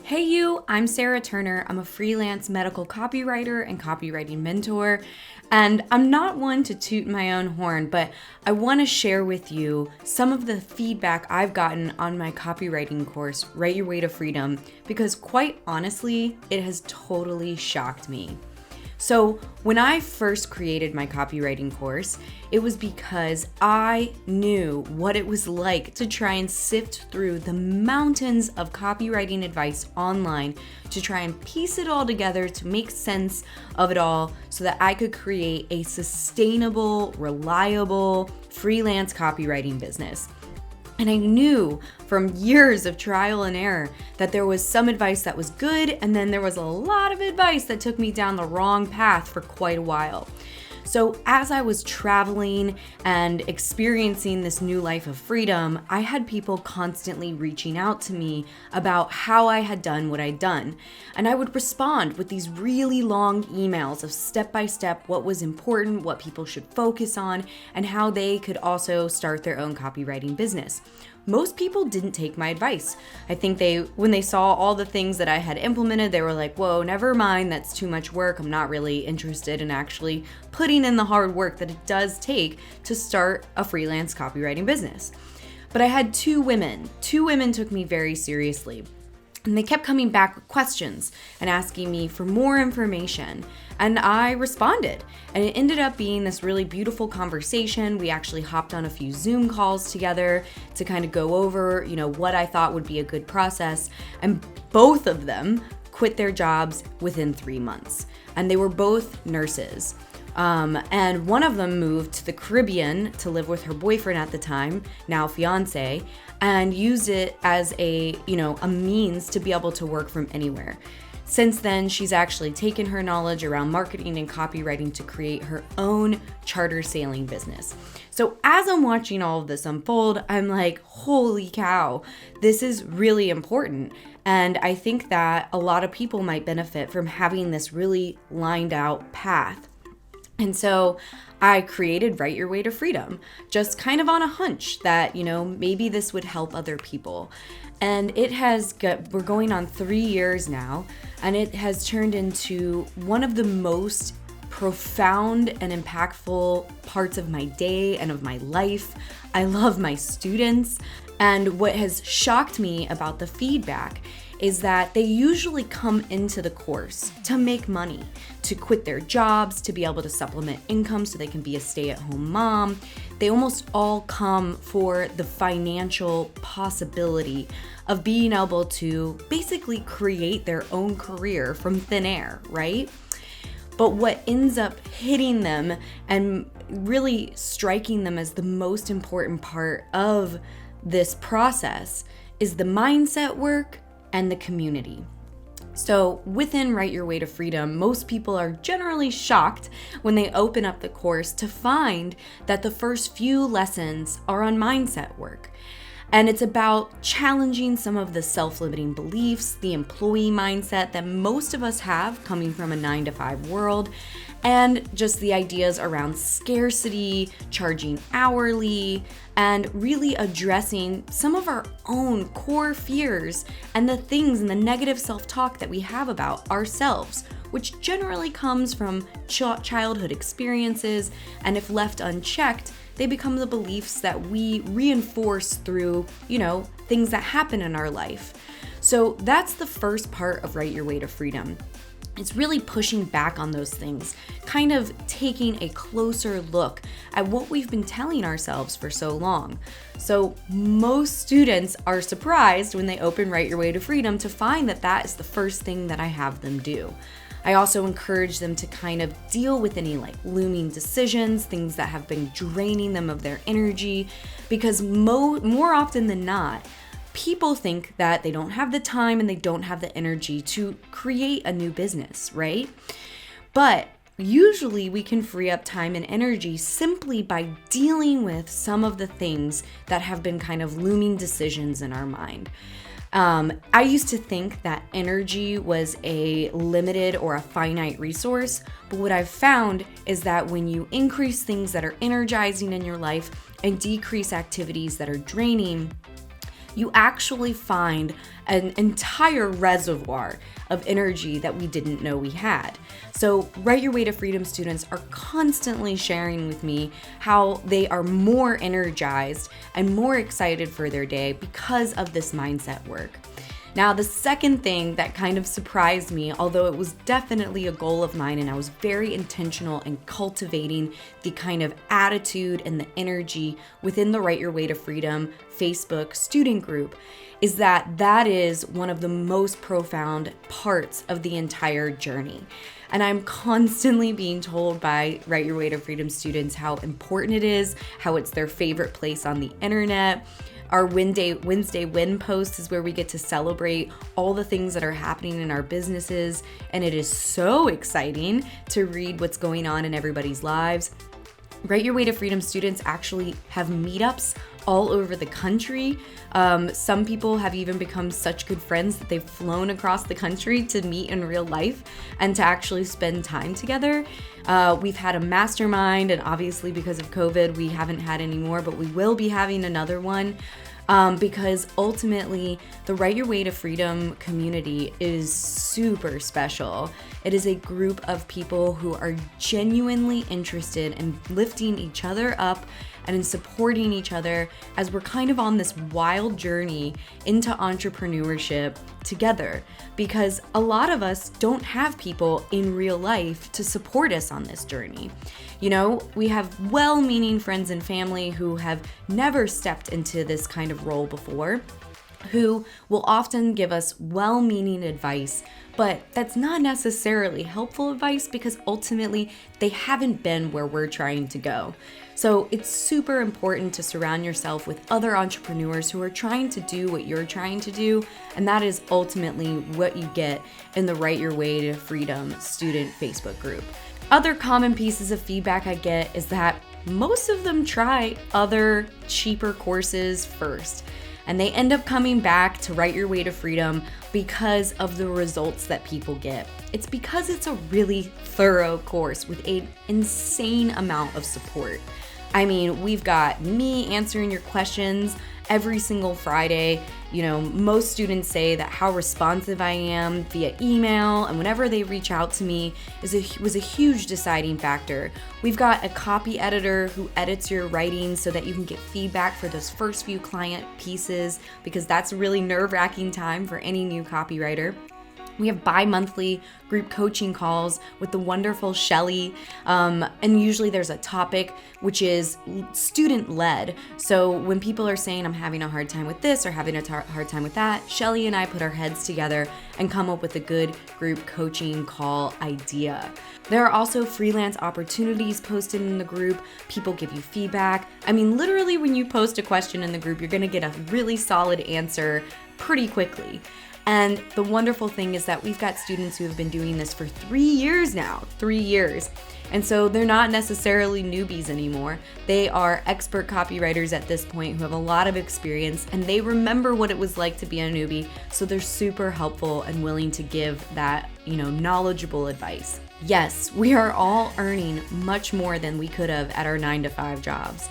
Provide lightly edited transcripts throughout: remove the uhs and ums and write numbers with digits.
Hey you, I'm Sarah Turner. I'm a freelance medical copywriter and copywriting mentor. And I'm not one to toot my own horn, but I want to share with you some of the feedback I've gotten on my copywriting course, Write Your Way to Freedom, because quite honestly, it has totally shocked me. So when I first created my copywriting course, it was because I knew what it was like to try and sift through the mountains of copywriting advice online to try and piece it all together to make sense of it all so that I could create a sustainable, reliable, freelance copywriting business. And I knew from years of trial and error that there was some advice that was good, and then there was a lot of advice that took me down the wrong path for quite a while. So as I was traveling and experiencing this new life of freedom, I had people constantly reaching out to me about how I had done what I'd done. And I would respond with these really long emails of step-by-step what was important, what people should focus on, and how they could also start their own copywriting business. Most people didn't take my advice. I think when they saw all the things that I had implemented, they were like, whoa, never mind, that's too much work. I'm not really interested in actually putting in the hard work that it does take to start a freelance copywriting business. But I had two women took me very seriously. And they kept coming back with questions and asking me for more information. And I responded. And it ended up being this really beautiful conversation. We actually hopped on a few Zoom calls together to kind of go over, what I thought would be a good process. And both of them quit their jobs within 3 months. And they were both nurses. And one of them moved to the Caribbean to live with her boyfriend at the time, now fiance, and used it as a means to be able to work from anywhere. Since then, she's actually taken her knowledge around marketing and copywriting to create her own charter sailing business. So as I'm watching all of this unfold, I'm like, holy cow, this is really important. And I think that a lot of people might benefit from having this really lined out path. And so I created Write Your Way to Freedom, just kind of on a hunch that, maybe this would help other people. And we're going on 3 years now, and it has turned into one of the most profound and impactful parts of my day and of my life. I love my students. And what has shocked me about the feedback is that they usually come into the course to make money, to quit their jobs, to be able to supplement income so they can be a stay-at-home mom. They almost all come for the financial possibility of being able to basically create their own career from thin air, right? But what ends up hitting them and really striking them as the most important part of this process is the mindset work and the community. So within Write Your Way to Freedom, most people are generally shocked when they open up the course to find that the first few lessons are on mindset work. And it's about challenging some of the self-limiting beliefs, the employee mindset that most of us have coming from a 9-to-5 world, and just the ideas around scarcity, charging hourly, and really addressing some of our own core fears and the things and the negative self-talk that we have about ourselves, which generally comes from childhood experiences, and if left unchecked, they become the beliefs that we reinforce through, things that happen in our life. So that's the first part of Write Your Way to Freedom. It's really pushing back on those things, kind of taking a closer look at what we've been telling ourselves for so long. So most students are surprised when they open Write Your Way to Freedom to find that that is the first thing that I have them do. I also encourage them to kind of deal with any looming decisions, things that have been draining them of their energy, because more often than not, people think that they don't have the time and they don't have the energy to create a new business, right? But usually we can free up time and energy simply by dealing with some of the things that have been kind of looming decisions in our mind. I used to think that energy was a limited or a finite resource, but what I've found is that when you increase things that are energizing in your life and decrease activities that are draining, you actually find an entire reservoir of energy that we didn't know we had. So Write Your Way to Freedom students are constantly sharing with me how they are more energized and more excited for their day because of this mindset work. Now, the second thing that kind of surprised me, although it was definitely a goal of mine and I was very intentional in cultivating the kind of attitude and the energy within the Write Your Way to Freedom Facebook student group, is that is one of the most profound parts of the entire journey. And I'm constantly being told by Write Your Way to Freedom students how important it is, how it's their favorite place on the internet. Our Wednesday Win post is where we get to celebrate all the things that are happening in our businesses, and it is so exciting to read what's going on in everybody's lives. Write Your Way to Freedom students actually have meetups all over the country. Some people have even become such good friends that they've flown across the country to meet in real life and to actually spend time together. We've had a mastermind, and obviously because of COVID, we haven't had any more, but we will be having another one. Because ultimately the Write Your Way to Freedom community is super special. It is a group of people who are genuinely interested in lifting each other up and in supporting each other as we're kind of on this wild journey into entrepreneurship together, because a lot of us don't have people in real life to support us on this journey. You know, we have well-meaning friends and family who have never stepped into this kind of role before, who will often give us well-meaning advice, but that's not necessarily helpful advice because ultimately they haven't been where we're trying to go. So it's super important to surround yourself with other entrepreneurs who are trying to do what you're trying to do, and that is ultimately what you get in the Write Your Way to Freedom student Facebook group. Other common pieces of feedback I get is that most of them try other cheaper courses first, and they end up coming back to Write Your Way to Freedom because of the results that people get. It's because it's a really thorough course with an insane amount of support. I mean, we've got me answering your questions every single Friday. You know, most students say that how responsive I am via email and whenever they reach out to me was a huge deciding factor. We've got a copy editor who edits your writing so that you can get feedback for those first few client pieces, because that's a really nerve-wracking time for any new copywriter. We have bi-monthly group coaching calls with the wonderful Shelly, and usually there's a topic which is student-led. So when people are saying, I'm having a hard time with this or having a hard time with that, Shelly and I put our heads together and come up with a good group coaching call idea. There are also freelance opportunities posted in the group. People give you feedback. I mean, literally when you post a question in the group, you're gonna get a really solid answer pretty quickly. And the wonderful thing is that we've got students who have been doing this for 3 years now, 3 years. And so they're not necessarily newbies anymore. They are expert copywriters at this point who have a lot of experience, and they remember what it was like to be a newbie. So they're super helpful and willing to give that, knowledgeable advice. Yes, we are all earning much more than we could have at our 9-to-5 jobs.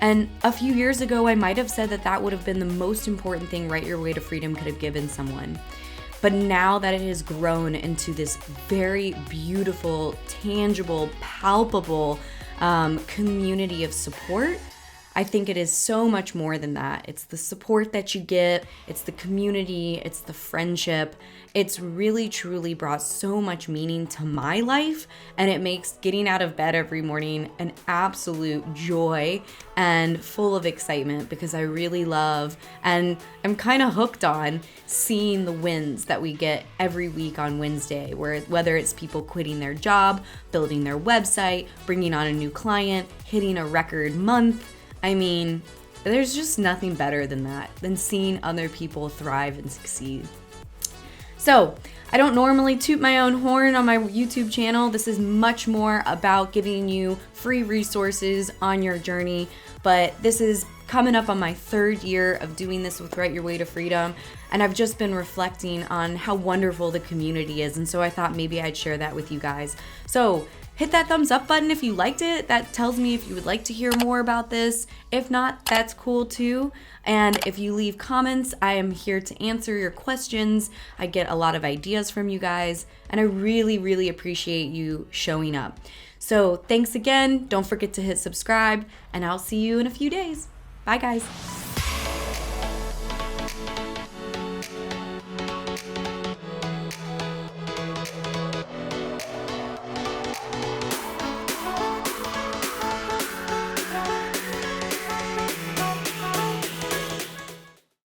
And a few years ago, I might have said that that would have been the most important thing Write Your Way to Freedom could have given someone. But now that it has grown into this very beautiful, tangible, palpable community of support, I think it is so much more than that. It's the support that you get, it's the community, it's the friendship. It's really truly brought so much meaning to my life, and it makes getting out of bed every morning an absolute joy and full of excitement, because I really love and I'm kind of hooked on seeing the wins that we get every week on Wednesday, whether it's people quitting their job, building their website, bringing on a new client, hitting a record month. I mean, there's just nothing better than that, than seeing other people thrive and succeed. So, I don't normally toot my own horn on my YouTube channel. This is much more about giving you free resources on your journey, but this is coming up on my 3rd year of doing this with Write Your Way to Freedom, and I've just been reflecting on how wonderful the community is, and so I thought maybe I'd share that with you guys. So hit that thumbs up button if you liked it. That tells me if you would like to hear more about this. If not, that's cool too. And if you leave comments, I am here to answer your questions. I get a lot of ideas from you guys, and I really, really appreciate you showing up. So thanks again. Don't forget to hit subscribe, and I'll see you in a few days. Bye, guys.